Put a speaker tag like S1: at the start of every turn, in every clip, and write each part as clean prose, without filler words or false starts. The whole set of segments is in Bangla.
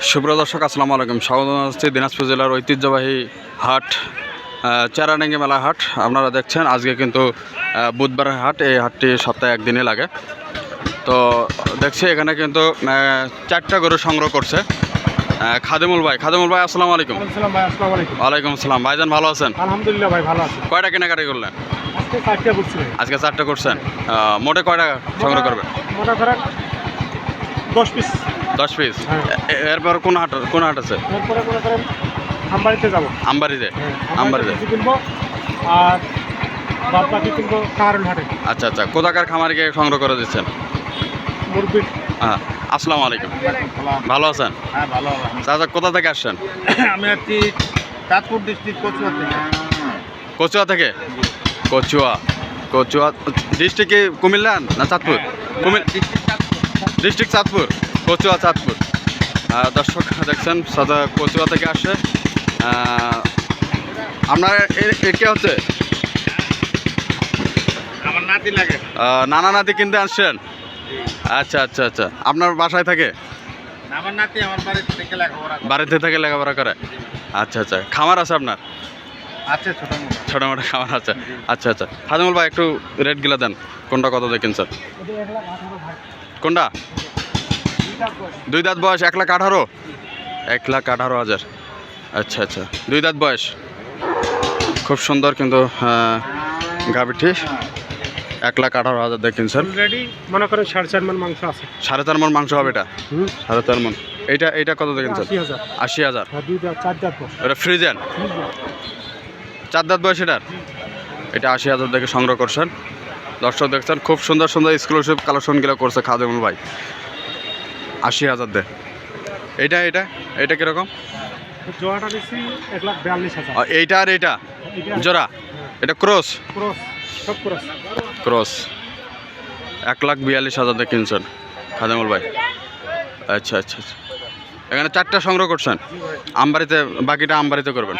S1: সুপ্রিয় দর্শক, আসসালামু আলাইকুম। স্বাগত জানাচ্ছি দিনাজপুর জেলার ঐতিহ্যবাহী হাট চেরাডাঙ্গি মেলা হাট। আপনারা দেখছেন আজকে কিন্তু বুধবারের হাট। এই হাটটি সপ্তাহে একদিনই লাগে। তো দেখছি এখানে কিন্তু 4টা গরু সংগ্রহ করছে খাদিমুল ভাই। আসসালামু আলাইকুম। ওয়ালাইকুম আসসালাম। ভাইজান ভালো আছেন?
S2: আলহামদুলিল্লাহ ভাই, ভালো আছি।
S1: কয়টা কেনাকাটি করলেন? আজকে 4টা করছেন। মোটে কয়টা সংগ্রহ করবেন?
S2: মোটা করেন 10 পিস।
S1: 10 পিস। এরপর কোন হাট আছে?
S2: এরপরে মনে করেন আমবাড়িতে যাবো।
S1: আমবাড়িতে
S2: কিনবো আর বাদ বাকি কিনবো কারণ হাটে।
S1: আচ্ছা আচ্ছা, কোথাকার খামারে গিয়ে সংগ্রহ করে দিচ্ছেন?
S2: মুরগি।
S1: হ্যাঁ, আসসালামু আলাইকুম। ভালো আছেন?
S2: হ্যাঁ, ভালো।
S1: চাচা কোথা থেকে আসছেন?
S2: আমি আছি চাঁদপুর ডিস্ট্রিক্ট কচুয়া থেকে।
S1: কচুয়া ডিস্ট্রিক্টে কুমিল্লা না চাঁদপুর? ডিস্ট্রিক্ট চাঁদপুর, কচুয়া চাঁদপুর। দর্শক দেখছেন সাদা কচুয়া থেকে আসে। আপনার কে হচ্ছে?
S2: আমার নাতি লাগে।
S1: নানা নাতি কিনতে আসছেন? আচ্ছা আচ্ছা আচ্ছা, আপনার বাসায় থাকে?
S2: আমার নাতি আমার
S1: বাড়িতে থেকে লেখাপড়া করে। আচ্ছা আচ্ছা, খামার আছে আপনার?
S2: আছে
S1: ছোটো মোটো খামার আছে। আচ্ছা আচ্ছা, খাদিমুল ভাই একটু রেটগুলো দেন। কোনটা কত দেখেন স্যার? কোনটা? 2 দাঁত বয়স, 1,18,000। 1,18,000। আচ্ছা আচ্ছা, 2 দাঁত বয়স। খুব সুন্দর কিন্তু গাভীটি। 1,18,000 দেখেন স্যার।
S2: অলরেডি মনে করেন 4.5 মণ মাংস আছে।
S1: 4.5 মণ মাংস হবে এটা? 4.5 মণ। এইটা কত দেখেন স্যার? 80,000।
S2: 4 দাঁত বয়স।
S1: এটা ফ্রিজেন? 4 দাঁত বয়স এটার? এটা 80,000 দেখে সংগ্রহ করছেন। দর্শক দেখছেন খুব সুন্দর সুন্দর এক্সক্লুসিভ কালেকশনগুলো করছে খাদিমুল ভাই। 80,000 দে। এটা কিরকম?
S2: জোড়াটা দিচ্ছি 1,42,000।
S1: এইটা আর এইটা জোড়া? এটা ক্রস?
S2: সব
S1: ক্রস। 1,42,000 দিয়ে কিনছেন খাদিমুল ভাই। আচ্ছা আচ্ছা আচ্ছা, এখানে 4টা সংগ্রহ করছেন। আমবাড়িতে, বাকিটা আমবাড়িতে করবেন?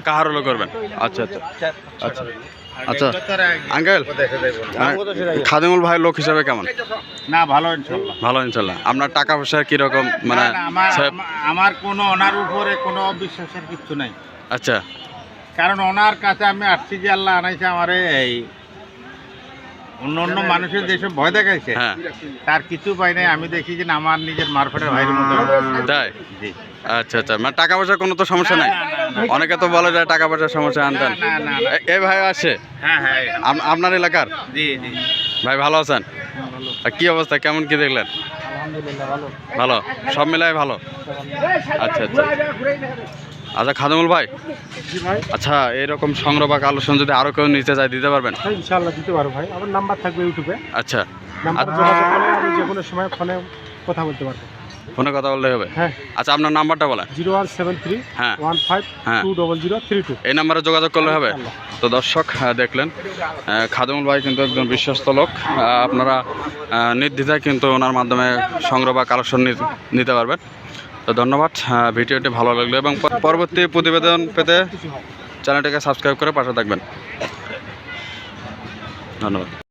S1: কাহারও করবেন? আচ্ছা আচ্ছা আচ্ছা আচ্ছা। আঙ্কেল, খাদিমুল ভাই লোক হিসাবে কেমন?
S2: না, ভালো
S1: ইনশাল্লাহ। আপনার টাকা পয়সা কিরকম? মানে
S2: আমার কোনো ওনার উপরে কোনো অবিশ্বাসের কিছু নাই।
S1: আচ্ছা,
S2: কারণ ওনার কাছে আমি আসছি যে আল্লাহ আনাইছে আমারে। এই অন্য মানুষের যেসব ভয় দেখাইছে,
S1: হ্যাঁ,
S2: তার কিছু পাই নাই। আমি দেখি যে আমার নিজের মারফতের ভাইয়ের মতো।
S1: তাই? আচ্ছা আচ্ছা, মানে টাকা পয়সার কোনো তো সমস্যা নাই? অনেকে তো বলে যায় টাকা পয়সার সমস্যা আনতেন। এই ভাই আছে?
S2: হ্যাঁ,
S1: আপনার এলাকার?
S2: জি।
S1: ভাই ভালো আছেন? কি অবস্থা, কেমন কি দেখলেন? ভালো, সব মিলাই ভালো। আচ্ছা আচ্ছা আচ্ছা, খাদিমুল ভাই, আচ্ছা এরকম সংগ্রহ বা কালেকশন যদি আরো কেউ নিতে চায় দিতে পারবেন?
S2: ইনশাআল্লাহ দিতে পারবো ভাই। আমার নাম্বার থাকবে ইউটিউবে।
S1: আচ্ছা,
S2: নাম্বার যোগাযোগ করলে আমি যে কোনো সময় ফোনে কথা বলতে পারবো।
S1: ফোনে কথা বললে হবে?
S2: হ্যাঁ।
S1: আচ্ছা, আপনার নাম্বারটা বলেন।
S2: 0173152032।
S1: এই নাম্বারে যোগাযোগ করলে হবে? তো দর্শক দেখলেন খাদিমুল ভাই কিন্তু একজন বিশ্বস্ত লোক। আপনারা নির্দ্বিধায় কিন্তু ওনার মাধ্যমে সংগ্রহ বা কালেকশন নিতে পারবেন। তো ধন্যবাদ। ভিডিওটি ভালো লাগলো এবং পরবর্তী প্রতিবেদন পেতে চ্যানেলটিকে সাবস্ক্রাইব করে পাশে থাকবেন। ধন্যবাদ।